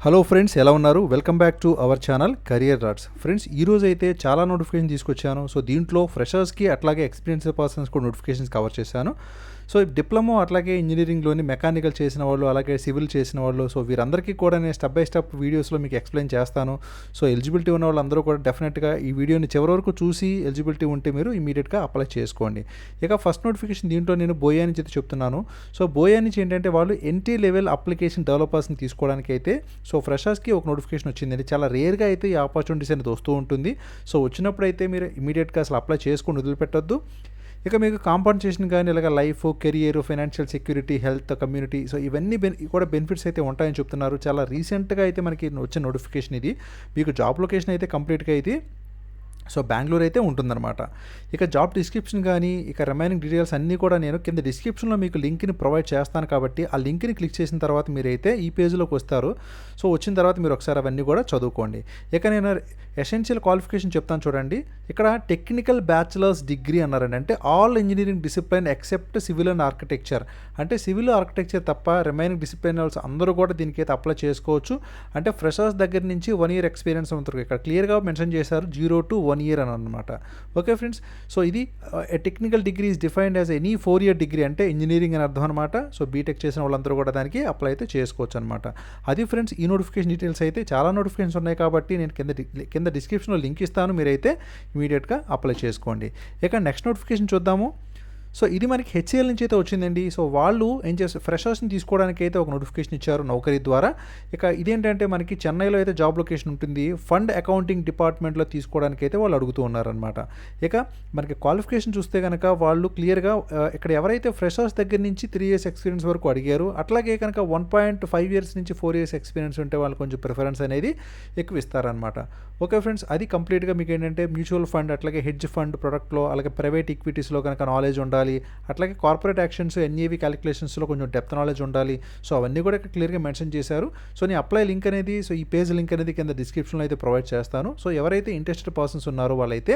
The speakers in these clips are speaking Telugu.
హలో ఫ్రెండ్స్, ఎలా ఉన్నారు? Welcome back to our channel career rods. Friends, ఈరోజు అయితే చాలా నోటిఫికేషన్ తీసుకొచ్చాను. సో దీంట్లో ఫ్రెషర్స్కి అట్లాగే ఎక్స్పీరియన్స్ పర్సన్స్ కూడా నోటిఫికేషన్స్ కవర్ చేశాను. సో డిప్లొమా అట్లాగే ఇంజనీరింగ్లోని మెకానికల్ చేసిన వాళ్ళు, అలాగే సివిల్ చేసిన వాళ్ళు, సో వీరందరికీ కూడా నేను స్టెప్ బై స్టెప్ వీడియోస్లో మీకు ఎక్స్ప్లెయిన్ చేస్తాను. సో ఎలిజిబిలిటీ ఉన్న వాళ్ళందరూ కూడా డెఫినెట్గా ఈ వీడియోని చివరి వరకు చూసి ఎలిజిబిలిటీ ఉంటే మీరు ఇమీడియట్గా అప్లై చేసుకోండి. ఇక ఫస్ట్ నోటిఫికేషన్ దీంట్లో నేను బోయా నుంచి అయితే చెప్తున్నాను. సో బోయా నుంచి ఏంటంటే వాళ్ళు ఎంట్రీ లెవెల్ అప్లికేషన్ డెవలపర్స్ని తీసుకోవడానికి అయితే సో ఫ్రెషర్స్కి ఒక నోటిఫికేషన్ వచ్చిందండి. చాలా రేర్గా అయితే ఈ ఆపర్చునిటీస్ అనేది వస్తూ ఉంటుంది. సో వచ్చినప్పుడు అయితే మీరు ఇమీడియట్గా అసలు అప్లై చేసుకొని వదిలిపెట్టొద్దు. ఇక మీకు కాంపన్సేషన్ కానీ ఇలాగ life, career, financial security, health, community, so ఇవన్నీ కూడా బెనిఫిట్స్ అయితే ఉంటాయని చెప్తున్నారు. చాలా రీసెంట్గా అయితే మనకి వచ్చిన నోటిఫికేషన్ ఇది. మీకు జాబ్ లొకేషన్ అయితే కంప్లీట్గా ఇది సో బెంగళూరు అయితే ఉంటుందన్నమాట. ఇక జాబ్ డిస్క్రిప్షన్ కానీ ఇక రిమైనింగ్ డీటెయిల్స్ అన్నీ కూడా నేను కింద డిస్క్రిప్షన్లో మీకు లింక్ని ప్రొవైడ్ చేస్తాను. కాబట్టి ఆ లింక్ని క్లిక్ చేసిన తర్వాత మీరైతే ఈ పేజ్లోకి వస్తారు. సో వచ్చిన తర్వాత మీరు ఒకసారి అవన్నీ కూడా చదువుకోండి. ఇక నేను ఎసెన్షియల్ క్వాలిఫికేషన్ చెప్తాను చూడండి. ఇక్కడ టెక్నికల్ బ్యాచిలర్స్ డిగ్రీ అన్నారండి. అంటే all engineering discipline except civil and architecture. అంటే సివిల్ ఆర్కిటెక్చర్ తప్ప రిమైనింగ్ డిసిప్లిన్ వాళ్ళస్ అందరూ కూడా దీనికి అయితే అప్లై చేసుకోవచ్చు. అంటే ఫ్రెషర్స్ దగ్గర నుంచి 1 year ఎక్స్పీరియన్స్ ఉంటుంది. ఇక్కడ క్లియర్గా మెన్షన్ చేశారు 0 to 1 year అని అనమాట. ఓకే ఫ్రెండ్స్, సో ఇది technical degree is defined as any 4-year degree, అంటే ఇంజనీరింగ్ అని అర్థం అనమాట. సో బీటెక్ చేసిన వాళ్ళందరూ కూడా దానికి అప్లై అయితే చేసుకోవచ్చు అనమాట. అది ఫ్రెండ్స్ ఈ నోటిఫికేషన్ డీటెయిల్స్. అయితే చాలా నోటిఫికేషన్స్ ఉన్నాయి కాబట్టి నేను కింద డిస్క్రిప్షన్లో లింక్ ఇస్తాను. మీరైతే ఇమీడియట్గా అప్లై చేసుకోండి. ఇక నెక్స్ట్ నోటిఫికేషన్ చూద్దాము. సో ఇది మనకి హెచ్సిఎల్ నుంచి అయితే వచ్చిందండి. సో వాళ్ళు ఏం చేస్తారు, ఫ్రెషర్స్ని తీసుకోవడానికి అయితే ఒక నోటిఫికేషన్ ఇచ్చారు నౌకరీ ద్వారా. ఇక ఇదేంటంటే మనకి చెన్నైలో అయితే జాబ్ లొకేషన్ ఉంటుంది. ఫండ్ అకౌంటింగ్ డిపార్ట్మెంట్లో తీసుకోవడానికి అయితే వాళ్ళు అడుగుతూ ఉన్నారనమాట. ఇక మనకి క్వాలిఫికేషన్ చూస్తే కనుక వాళ్ళు క్లియర్గా ఇక్కడ ఎవరైతే ఫ్రెషర్స్ దగ్గర నుంచి 3 years ఎక్స్పీరియన్స్ వరకు అడిగారు, అట్లాగే కనుక 1.5 years నుంచి 4 years ఎక్స్పీరియన్స్ ఉంటే వాళ్ళు కొంచెం ప్రిఫరెన్స్ అనేది ఎక్కువ ఇస్తారనమాట. ఓకే ఫ్రెండ్స్, అది కంప్లీట్గా మీకు ఏంటంటే మ్యూచువల్ ఫండ్, అట్లాగే హెడ్జ్ ఫండ్ ప్రొడక్ట్లో, అలాగే ప్రైవేట్ ఈక్విటీస్లో కనుక నాలెడ్జ్ ఉండాలి, అట్లాగే కార్పొరేట్ యాక్షన్స్, ఎన్ఏవి క్యాలిక్యులేషన్స్లో కొంచెం డెప్త్ నాలెడ్జ్ ఉండాలి. సో అవన్నీ కూడా ఇక్కడ క్లియర్గా మెన్షన్ చేశారు. సో నేను అప్లై లింక్ అనేది, సో ఈ పేజ్ లింక్ అనేది కింద డిస్క్రిప్షన్లో అయితే ప్రొవైడ్ చేస్తాను. సో ఎవరైతే ఇంట్రెస్టెడ్ పర్సన్స్ ఉన్నారో వాళ్ళైతే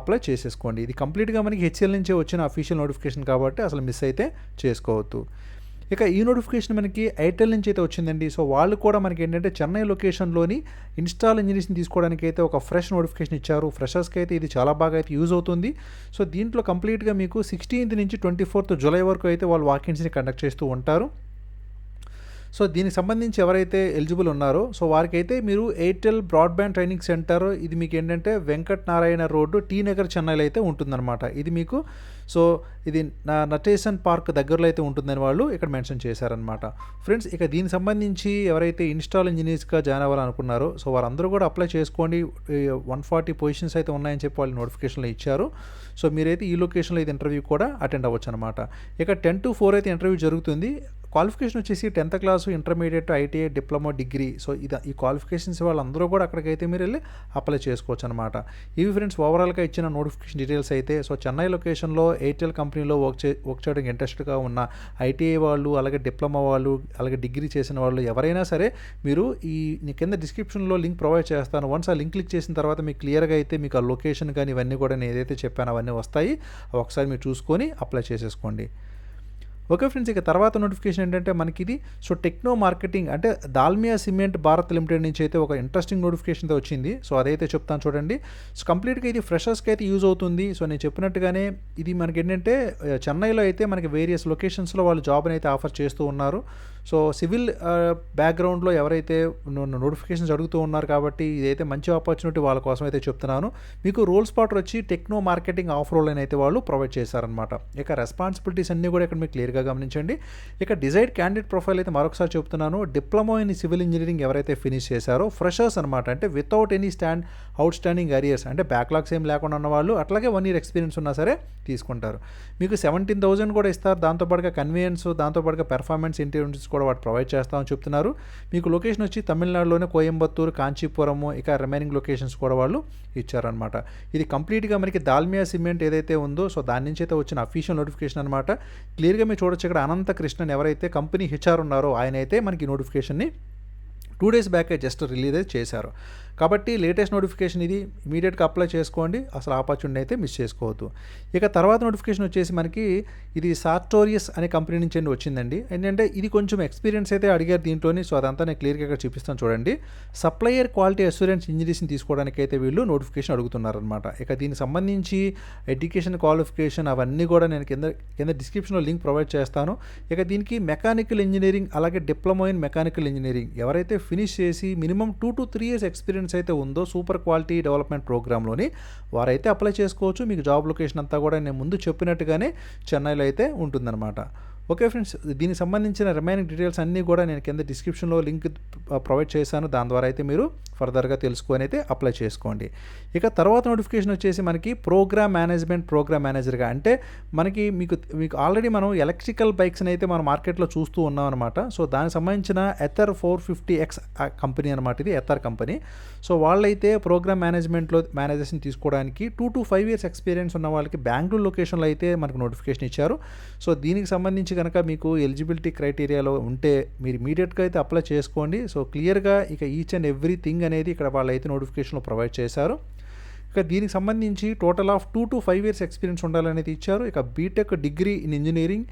అప్లై చేసేసుకోండి. ఇది కంప్లీట్గా మనకి హెచ్సిఎల్ నుంచే వచ్చిన అఫీషియల్ నోటిఫికేషన్ కాబట్టి అసలు మిస్ అయితే చేసుకోవద్దు. ఇక ఈ నోటిఫికేషన్ మనకి ఎయిర్టెల్ నుంచి అయితే వచ్చిందండి. సో వాళ్ళు కూడా మనకి ఏంటంటే చెన్నై లొకేషన్లోని ఇన్స్టాల్ ఇంజనీర్స్ని తీసుకోవడానికి అయితే ఒక ఫ్రెష్ నోటిఫికేషన్ ఇచ్చారు. ఫ్రెషర్స్కి అయితే ఇది చాలా బాగా అయితే యూజ్ అవుతుంది. సో దీంట్లో కంప్లీట్గా మీకు 16th నుంచి 24th July వరకు అయితే వాళ్ళు వాకిన్స్ని కండక్ట్ చేస్తూ ఉంటారు. సో దీనికి సంబంధించి ఎవరైతే ఎలిజిబుల్ ఉన్నారో సో వారికైతే మీరు ఎయిర్టెల్ బ్రాడ్బ్యాండ్ ట్రైనింగ్ సెంటర్, ఇది మీకు ఏంటంటే వెంకట్ నారాయణ రోడ్డు, టీ నగర్, చెన్నైలో అయితే ఉంటుందన్నమాట. ఇది మీకు సో ఇది నటేషన్ పార్క్ దగ్గరలో అయితే ఉంటుందని వాళ్ళు ఇక్కడ మెన్షన్ చేశారనమాట. ఫ్రెండ్స్, ఇక దీనికి సంబంధించి ఎవరైతే ఇన్స్టాల్ ఇంజనీర్స్గా జాయిన్ అవ్వాలనుకున్నారో సో వారందరూ కూడా అప్లై చేసుకోండి. 140 పొజిషన్స్ అయితే ఉన్నాయని చెప్పి వాళ్ళు నోటిఫికేషన్లో ఇచ్చారు. సో మీరైతే ఈ లొకేషన్లో అయితే ఇంటర్వ్యూ కూడా అటెండ్ అవ్వచ్చు అనమాట. ఇక 10 to 4 అయితే ఇంటర్వ్యూ జరుగుతుంది. క్వాలిఫికేషన్ వచ్చేసి 10th class, intermediate, ITI, diploma, degree. So ఈ క్వాలిఫికేషన్స్ వాళ్ళందరూ కూడా అక్కడికైతే మీరు వెళ్ళి అప్లై చేసుకోవచ్చు అనమాట. ఇవి ఫ్రెండ్స్ ఓవరాల్గా ఇచ్చిన నోటిఫికేషన్ డీటెయిల్స్ అయితే. సో చెన్నై లొకేషన్లో ఎయిర్టెల్ కంపెనీలో వర్క్ చేయడానికి ఇంట్రెస్ట్గా ఉన్న ఐటీఐ వాళ్ళు, అలాగే డిప్లొమా వాళ్ళు, అలాగే డిగ్రీ చేసిన వాళ్ళు ఎవరైనా సరే మీరు కింద డిస్క్రిప్షన్లో లింక్ ప్రొవైడ్ చేస్తాను. వన్స్ ఆ లింక్ క్లిక్ చేసిన తర్వాత మీకు క్లియర్గా అయితే మీకు ఆ లొకేషన్ కానీ ఇవన్నీ కూడా నేను ఏదైతే చెప్పానో అవన్నీ వస్తాయి. ఒకసారి మీరు చూసుకొని అప్లై చేసేసుకోండి. ఓకే ఫ్రెండ్స్, ఇక తర్వాత నోటిఫికేషన్ ఏంటంటే మనకి ఇది సో టెక్నో మార్కెటింగ్, అంటే దాల్మియా సిమెంట్ భారత్ లిమిటెడ్ నుంచి అయితే ఒక ఇంట్రెస్టింగ్ నోటిఫికేషన్తో వచ్చింది. సో అదైతే చెప్తాను చూడండి. సో కంప్లీట్గా ఇది ఫ్రెషర్స్కి అయితే యూజ్ అవుతుంది. సో నేను చెప్పినట్టుగానే ఇది మనకి ఏంటంటే చెన్నైలో అయితే మనకి వేరియస్ లొకేషన్స్లో వాళ్ళు జాబ్ని అయితే ఆఫర్ చేస్తూ ఉన్నారు. సో సివిల్ బ్యాక్గ్రౌండ్లో ఎవరైతే నోటిఫికేషన్స్ అడుగుతూ ఉన్నారు కాబట్టి ఇదైతే మంచి ఆపర్చునిటీ వాళ్ళ కోసం అయితే చెప్తున్నాను. మీకు రోల్ స్పాటర్ వచ్చి టెక్నో మార్కెటింగ్ ఆఫ్ రోల్ అని అయితే వాళ్ళు ప్రొవైడ్ చేశారనమాట. ఇక రెస్పాన్సిబిలిటీస్ అన్నీ కూడా ఇక్కడ మీకు క్లియర్గా గమనించండి. ఇక డిజైర్డ్ క్యాండిడేట్ ప్రొఫైల్ అయితే మరొకసారి చెప్తున్నాను. డిప్లొమా ఇన్ సివిల్ ఇంజనీరింగ్ ఎవరైతే ఫినిష్ చేశారో ఫ్రెషర్స్ అనమాట, అంటే without any out standing arrears, అంటే బ్యాక్లాగ్స్ ఏం లేకుండా ఉన్నవాళ్ళు, అట్లాగే 1 year ఎక్స్పీరియన్స్ ఉన్నా సరే తీసుకుంటారు. మీకు 17,000 కూడా ఇస్తారు. దాంతోపాటుగా కన్వీనియన్స్, దాంతోపాటుగా పెర్ఫార్మెన్స్ ఇంటర్వ్యూస్ కూడా వాటి ప్రొవైడ్ చేస్తామని చెప్తున్నారు. మీకు లొకేషన్ వచ్చి తమిళనాడులోనే కోయంబత్తూరు, కాంచీపురము, ఇక రిమైనింగ్ లొకేషన్స్ కూడా వాళ్ళు ఇచ్చారనమాట. ఇది కంప్లీట్గా మనకి దాల్మియా సిమెంట్ ఏదైతే ఉందో సో దాని నుంచి అయితే వచ్చిన అఫీషియల్ నోటిఫికేషన్ అనమాట. క్లియర్గా మీరు చూడొచ్చు ఇక్కడ అనంత కృష్ణన్ ఎవరైతే కంపెనీ హెచ్ఆర్ ఉన్నారో ఆయన అయితే మనకి నోటిఫికేషన్ని 2 days బ్యాకే జస్ట్ రిలీజ్ అయితే చేశారు. కాబట్టి లేటెస్ట్ నోటిఫికేషన్ ఇది, ఇమీడియట్గా అప్లై చేసుకోండి, అసలు ఆపర్చునిటీ అయితే మిస్ చేసుకోవద్దు. ఇక తర్వాత నోటిఫికేషన్ వచ్చేసి మనకి ఇది సార్టోరియస్ అనే కంపెనీ నుంచి వచ్చిందండి. ఏంటంటే ఇది కొంచెం ఎక్స్పీరియన్స్ అయితే అడిగారు దీంట్లోని. సో అదంతా నేను క్లియర్గా ఇక్కడ చూపిస్తాను చూడండి. సప్లయర్ క్వాలిటీ అష్యూరెన్స్ ఇంజనీర్స్ని తీసుకోవడానికి అయితే వీళ్ళు నోటిఫికేషన్ అడుగుతున్నారనమాట. ఇక దీనికి సంబంధించి ఎడ్యుకేషన్ క్వాలిఫికేషన్ అవన్నీ కూడా నేను కింద డిస్క్రిప్షన్లో లింక్ ప్రొవైడ్ చేస్తాను. ఇక దీనికి మెకానికల్ ఇంజనీరింగ్ అలాగే డిప్లొమా ఇన్ మెకానికల్ ఇంజనీరింగ్ ఎవరైతే ఫినిష్ చేసి మినిమం 2 to 3 years ఎక్స్పీరియన్స్ అయితే ఉందో సూపర్ క్వాలిటీ డెవలప్మెంట్ ప్రోగ్రాంలోని వారైతే అప్లై చేసుకోవచ్చు. మీకు జాబ్ లొకేషన్ అంతా కూడా నేను ముందు చెప్పినట్టుగానే చెన్నైలో అయితే ఉంటుందన్నమాట. ఓకే ఫ్రెండ్స్, దీనికి సంబంధించిన రిమైనింగ్ డీటెయిల్స్ అన్నీ కూడా నేను కింద డిస్క్రిప్షన్లో లింక్ ప్రొవైడ్ చేశాను. దాని ద్వారా అయితే మీరు ఫర్దర్గా తెలుసుకొని అయితే అప్లై చేసుకోండి. ఇక తర్వాత నోటిఫికేషన్ వచ్చేసి మనకి ప్రోగ్రామ్ మేనేజర్గా, అంటే మీకు ఆల్రెడీ మనం ఎలక్ట్రికల్ బైక్స్ని అయితే మనం మార్కెట్లో చూస్తూ ఉన్నాం అనమాట. సో దానికి సంబంధించిన ఎథర్ 450X కంపెనీ అనమాట, ఇది ఎథర్ కంపెనీ. సో వాళ్ళైతే ప్రోగ్రామ్ మేనేజర్స్ని తీసుకోవడానికి 2 to 5 years ఎక్స్పీరియన్స్ ఉన్న వాళ్ళకి బెంగళూరు లొకేషన్లో అయితే మనకు నోటిఫికేషన్ ఇచ్చారు. సో దీనికి సంబంధించి కనుక మీకు ఎలిజిబిలిటీ క్రైటీరియాలో ఉంటే మీరు ఇమీడియట్గా అయితే అప్లై చేసుకోండి. సో క్లియర్గా ఇక ఈచ్ అండ్ ఎవ్రీథింగ్ అనేది ఇక్కడ వాళ్ళైతే నోటిఫికేషన్లో ప్రొవైడ్ చేశారు. ఇక దీనికి సంబంధించి total of 2 to 5 years experience ఉండాలనేది ఇచ్చారు. ఇక BTech degree in engineering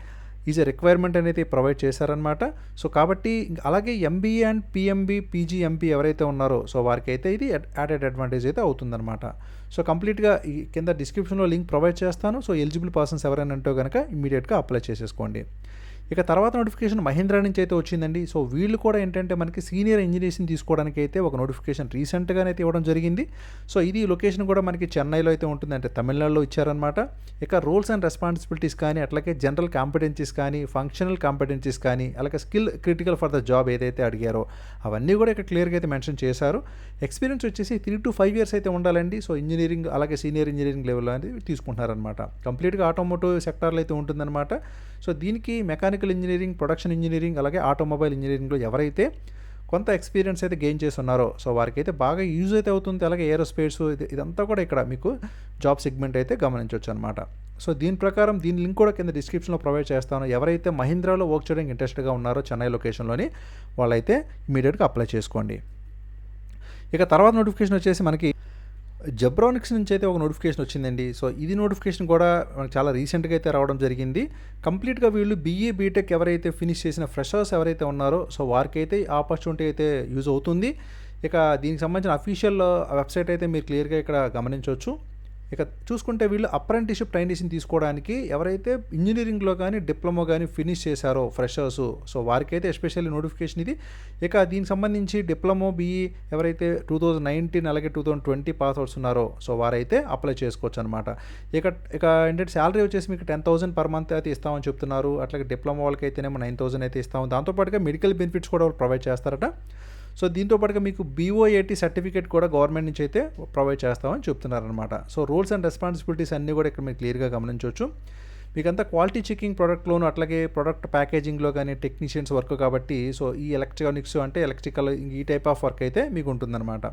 is a requirement అనేది ప్రొవైడ్ చేశారనమాట. సో కాబట్టి అలాగే ఎంబీఏ అండ్ పిఎంబీ పీజీఎంపీ ఎవరైతే ఉన్నారో సో వారికి అయితే ఇది యాడెడ్ అడ్వాంటేజ్ అయితే అవుతుందన్నమాట. సో కంప్లీట్గా ఈ కింద డిస్క్రిప్షన్లో లింక్ ప్రొవైడ్ చేస్తాను. సో ఎలిజిబుల్ పర్సన్స్ ఎవరైనా ఉంటే కనుక ఇమీడియట్గా అప్లై చేసేసుకోండి. ఇక తర్వాత నోటిఫికేషన్ మహీంద్రా నుంచి అయితే వచ్చిందండి. సో వీళ్ళు కూడా ఏంటంటే మనకి సీనియర్ ఇంజనీర్స్ని తీసుకోవడానికి అయితే ఒక నోటిఫికేషన్ రీసెంట్గానే అయితే ఇవ్వడం జరిగింది. సో ఇది లొకేషన్ కూడా మనకి చెన్నైలో అయితే ఉంటుంది, అంటే తమిళనాడులో ఇచ్చారనమాట. ఇక రోల్స్ అండ్ రెస్పాన్సిబిలిటీస్ కానీ అట్లాగే జనరల్ కాంపిటెన్సీస్ కానీ ఫంక్షనల్ కాంపిటెన్సీస్ కానీ అలాగే skill critical for the job ఏదైతే అడిగారో అవన్నీ కూడా ఇక్కడ క్లియర్గా అయితే మెన్షన్ చేశారు. ఎక్స్పీరియన్స్ వచ్చేసి 3 to 5 years అయితే ఉండాలండి. సో ఇంజనీరింగ్ అలాగే సీనియర్ ఇంజనీరింగ్ లెవెల్లో అనేది తీసుకుంటున్నారనమాట. కంప్లీట్గా ఆటోమోటివ్ సెక్టార్లో అయితే ఉంటుందన్నమాట. సో దీనికి మెకానికల్ ఇంజనీరింగ్, ప్రొడక్షన్ ఇంజనీరింగ్ అలాగే ఆటోమొబైల్ ఇంజనీరింగ్లో ఎవరైతే కొంత ఎక్స్పీరియన్స్ అయితే గెయిన్ చేస్తున్నారో సో వారికి అయితే బాగా యూజ్ అయితే అవుతుంది. అలాగే ఏరోస్పేస్ ఇదంతా కూడా ఇక్కడ మీకు జాబ్ సెగ్మెంట్ అయితే గమనించవచ్చు అనమాట. సో దీని ప్రకారం దీని లింక్ కూడా కింద డిస్క్రిప్షన్లో ప్రొవైడ్ చేస్తాను. ఎవరైతే మహీంద్రాలో వర్క్ చేయడానికి ఇంట్రెస్ట్గా ఉన్నారో చెన్నై లొకేషన్లోని వాళ్ళైతే ఇమీడియట్గా అప్లై చేసుకోండి. ఇక తర్వాత నోటిఫికేషన్ వచ్చేసి మనకి జెబ్రానిక్స్ నుంచి అయితే ఒక నోటిఫికేషన్ వచ్చిందండి. సో ఇది నోటిఫికేషన్ కూడా మనకు చాలా రీసెంట్గా అయితే రావడం జరిగింది. కంప్లీట్గా వీళ్ళు బీఏ బీటెక్ ఎవరైతే ఫినిష్ చేసిన ఫ్రెషర్స్ ఎవరైతే ఉన్నారో సో వారికి అయితే ఆపర్చునిటీ అయితే యూజ్ అవుతుంది. ఇక దీనికి సంబంధించిన అఫీషియల్ వెబ్సైట్ అయితే మీరు క్లియర్గా ఇక్కడ గమనించవచ్చు. ఇక చూసుకుంటే వీళ్ళు అప్రెంటిస్షిప్ ట్రైనీస్ని తీసుకోవడానికి ఎవరైతే ఇంజనీరింగ్లో కానీ డిప్లొమా కానీ ఫినిష్ చేశారో ఫ్రెషర్స్ సో వారికైతే ఎస్పెషల్లీ నోటిఫికేషన్ ఇది. ఇక దీనికి సంబంధించి డిప్లొమా బీఈ ఎవరైతే 2019 అలాగే 2020 పాస్ అవుట్స్ ఉన్నారో సో వారైతే అప్లై చేసుకోవచ్చు అనమాట. ఇక ఏంటంటే శాలరీ వచ్చేసి మీకు 10,000 per month అయితే ఇస్తామని చెప్తున్నారు. అట్లాగే డిప్లొమా వాళ్ళకి అయితేనేమో 9,000 అయితే ఇస్తాము. దాంతోపాటుగా మెడికల్ బెనిఫిట్స్ కూడా ప్రొవైడ్ చేస్తారట. సో దీంతో పాటుగా మీకు BOAT సర్టిఫికేట్ కూడా గవర్నమెంట్ నుంచి అయితే ప్రొవైడ్ చేస్తామని చెప్తున్నారనమాట. సో రూల్స్ అండ్ రెస్పాన్సిబిలిటీస్ అన్నీ కూడా ఇక్కడ మీరు క్లియర్గా గమనించవచ్చు. మీకంతా క్వాలిటీ చెకింగ్ ప్రోడక్ట్లోను అట్లాగే ప్రోడక్ట్ ప్యాకేజింగ్లో కానీ టెక్నీషియన్స్ వర్క్ కాబట్టి సో ఈ ఎలక్ట్రానిక్స్ అంటే ఎలక్ట్రికల్ ఈ టైప్ ఆఫ్ వర్క్ అయితే మీకు ఉంటుందన్నమాట.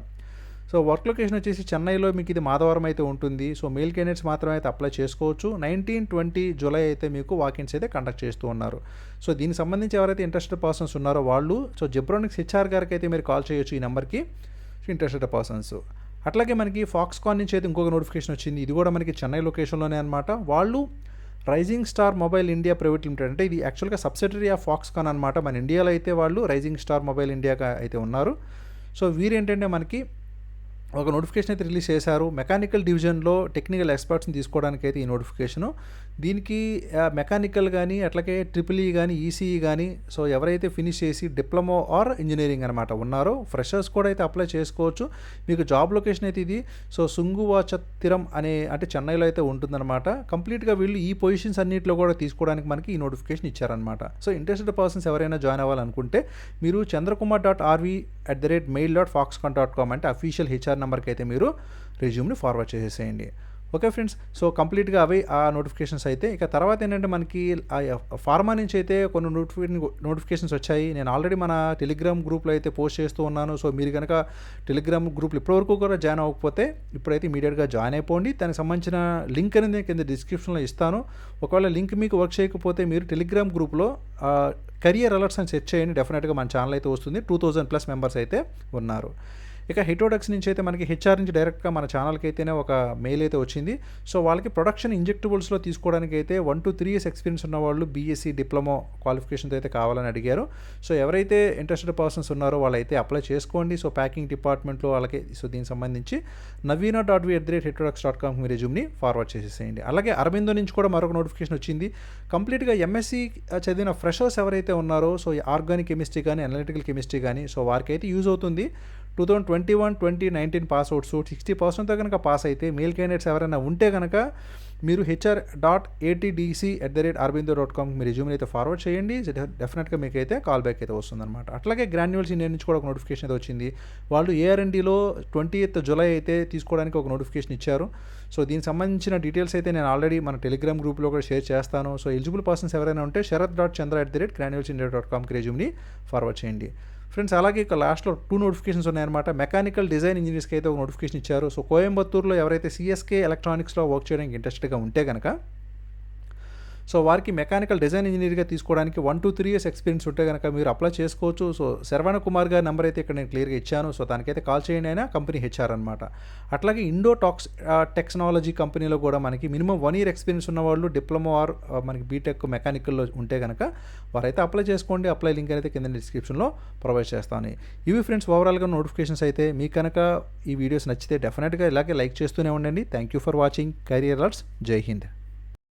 సో వర్క్ లొకేషన్ వచ్చేసి చెన్నైలో మీకు ఇది మాధవరం అయితే ఉంటుంది. సో మెయిల్ క్యాండిడేట్స్ మాత్రమే అయితే అప్లై చేసుకోవచ్చు. 19-20 జూలై అయితే మీకు వాకిన్స్ అయితే కండక్ట్ చేస్తూ ఉన్నారు. సో దీనికి సంబంధించి ఎవరైతే ఇంట్రెస్టెడ్ పర్సన్స్ ఉన్నారో వాళ్ళు సో జెబ్రానిక్స్ HR గారికి అయితే మీరు కాల్ చేయొచ్చు ఈ నెంబర్కి ఇంట్రెస్టెడ్ పర్సన్స్. అట్లాగే మనకి ఫాక్స్కాన్ నుంచి అయితే ఇంకొక నోటిఫికేషన్ వచ్చింది. ఇది కూడా మనకి చెన్నై లొకేషన్లోనే అనమాట. వాళ్ళు rising star mobile India private limited, అంటే ఇది యాక్చువల్గా సబ్సిడరీ ఆఫ్ ఫాక్స్కాన్ అనమాట. మన ఇండియాలో అయితే వాళ్ళు రైజింగ్ స్టార్ మొబైల్ ఇండియాగా అయితే ఉన్నారు. సో వీరేంటంటే మనకి ఒక నోటిఫికేషన్ అయితే రిలీజ్ చేశారు. మెకానికల్ డివిజన్లో టెక్నికల్ ఎక్స్పర్ట్స్ని తీసుకోవడానికి అయితే ఈ నోటిఫికేషను. దీనికి మెకానికల్ కానీ అట్లాగే EEE కానీ ECE కానీ సో ఎవరైతే ఫినిష్ చేసి డిప్లొమా ఆర్ ఇంజనీరింగ్ అనమాట ఉన్నారో ఫ్రెషర్స్ కూడా అయితే అప్లై చేసుకోవచ్చు. మీకు జాబ్ లొకేషన్ అయితే ఇది సో సుంగువాచత్తిరం అంటే చెన్నైలో అయితే ఉంటుందన్నమాట. కంప్లీట్గా వీళ్ళు ఈ పొజిషన్స్ అన్నింటిలో కూడా తీసుకోవడానికి మనకి ఈ నోటిఫికేషన్ ఇచ్చారనమాట. సో ఇంట్రెస్టెడ్ పర్సన్స్ ఎవరైనా జాయిన్ అవ్వాలనుకుంటే మీరు chandrakumar.rv@mail.foxconn.com అంటే అఫీషియల్ HR నెంబర్కి అయితే మీరు రెజ్యూమ్ని ఫార్వర్డ్ చేసేసేయండి. ఓకే ఫ్రెండ్స్, సో కంప్లీట్గా అవి ఆ నోటిఫికేషన్స్ అయితే. ఇక తర్వాత ఏంటంటే మనకి ఫార్మా నుంచి అయితే కొన్ని నోటిఫికేషన్స్ వచ్చాయి. నేను ఆల్రెడీ మన టెలిగ్రామ్ గ్రూప్లో అయితే పోస్ట్ చేస్తూ ఉన్నాను. సో మీరు కనుక టెలిగ్రామ్ గ్రూప్లో ఇప్పటివరకు కూడా జాయిన్ అవ్వకపోతే ఇప్పుడైతే ఇమీడియట్గా జాయిన్ అయిపోండి. దానికి సంబంధించిన లింక్ అనేది కింద డిస్క్రిప్షన్లో ఇస్తాను. ఒకవేళ లింక్ మీకు వర్క్ చేయకపోతే మీరు టెలిగ్రామ్ గ్రూప్లో కెరియర్ అలర్ట్స్ అని సెర్చ్ చేయండి. డెఫినెట్గా మన ఛానల్ అయితే వస్తుంది. 2000+ మెంబర్స్ అయితే ఉన్నారు. ఇక హెటోడెక్స్ నుంచి అయితే మనకి హెచ్ఆర్ నుంచి డైరెక్ట్గా మన ఛానల్కి అయితేనే ఒక మెయిల్ అయితే వచ్చింది. సో వాళ్ళకి ప్రొడక్షన్ ఇంజెక్టబుల్స్లో తీసుకోవడానికి అయితే 1 to 3 ఇయర్స్ ఎక్స్పీరియన్స్ ఉన్న వాళ్ళు బీఎస్సీ డిప్లొమా క్వాలిఫికేషన్తో అయితే కావాలని అడిగారు. సో ఎవరైతే ఇంట్రెస్టెడ్ పర్సన్స్ ఉన్నారో వాళ్ళైతే అప్లై చేసుకోండి. సో ప్యాకింగ్ డిపార్ట్మెంట్లో వాళ్ళకి సో దీనికి సంబంధించి navina.v@hetodex.com మీ రెజ్యూమ్ని ఫార్వర్డ్ చేసేసేయండి. అలాగే అరబిందో నుంచి కూడా మరొక నోటిఫికేషన్ వచ్చింది. కంప్లీట్గా ఎంఎస్సీ చదివిన ఫ్రెషర్స్ ఎవరైతే ఉన్నారో సో ఆర్గానిక్ కెమిస్ట్రీ కానీ అనలిటికల్ కెమిస్ట్రీ కానీ సో వారికి అయితే యూజ్ అవుతుంది. 2021-2019 పాస్ అవుట్స్ 60%తో కనుక పాస్ అయితే మేల్ క్యాండిడేట్స్ ఎవరైనా ఉంటే కనుక మీరు hr.atdc@arbindo.com మీ రెజ్యూమ్ని అయితే ఫార్వర్డ్ చేయండి. డెఫినెట్గా మీకు అయితే కాల్ బ్యాక్ అయితే వస్తుందన్నమాట. అట్లాగే గ్రాన్యువల్స్ ఇండియా నుంచి కూడా ఒక నోటిఫికేషన్ అయితే వచ్చింది. వాళ్ళు ఏఆర్ఎండ్లో 20th జూలై అయితే తీసుకోవడానికి ఒక నోటిఫికేషన్ ఇచ్చారు. సో దీనికి సంబంధించిన డీటెయిల్స్ అయితే నేను ఆల్రెడీ మన టెలిగ్రామ్ గ్రూప్లో కూడా షేర్ చేస్తాను. సో ఎలిజిబుల్ పర్సన్స్ ఎవరైనా ఉంటే sharath.chandra@granulesindia.comకి రెజ్యూమ్ని ఫార్వర్డ్ చేయండి. ఫ్రెండ్స్ అలాగే ఇక లాస్ట్లో 2 నోటిఫికేషన్స్ ఉన్నాయన్నమాట. మెకానికల్ డిజైన్ ఇంజనీర్స్కి అయితే ఒక నోటిఫికేషన్ ఇచ్చారు. సో కోయంబత్తూరులో ఎవరైతే సిఎస్కే ఎలక్ట్రానిక్స్లో వర్క్ చేయడానికి ఇంట్రెస్టెడ్గా ఉంటే కనుక సో వారికి మెకానికల్ డిజైన్ ఇంజనీర్గా తీసుకోవడానికి 1 to 3 ఇయర్స్ ఎక్స్పీరియన్స్ ఉంటే కనుక మీరు అప్లై చేసుకోవచ్చు. సో శరవణ కుమార్ గారి నెంబర్ అయితే ఇక్కడ నేను క్లియర్గా ఇచ్చాను. సో దానికైతే కాల్ చేయండి. అయినా కంపెనీ హెచ్ఆర్ అనమాట. అట్లాగే ఇండో టెక్నాలజీ కంపెనీలో కూడా మనకి మినిమం 1 year ఎక్స్పీరియన్స్ ఉన్న వాళ్ళు డిప్లొమా ఆర్ మనకి బీటెక్ మెకానికల్లో ఉంటే కనుక వారైతే అప్లై చేసుకోండి. అప్లై లింక్ అయితే కింద డిస్క్రిప్షన్లో ప్రొవైడ్ చేస్తాను. ఇవి ఫ్రెండ్స్ ఓవరాల్గా నోటిఫికేషన్స్ అయితే. మీకు కనుక ఈ వీడియోస్ నచ్చితే డెఫినెట్గా ఇలాగే లైక్ చేస్తూనే ఉండండి. Thank you for watching career alerts. జై హింద్.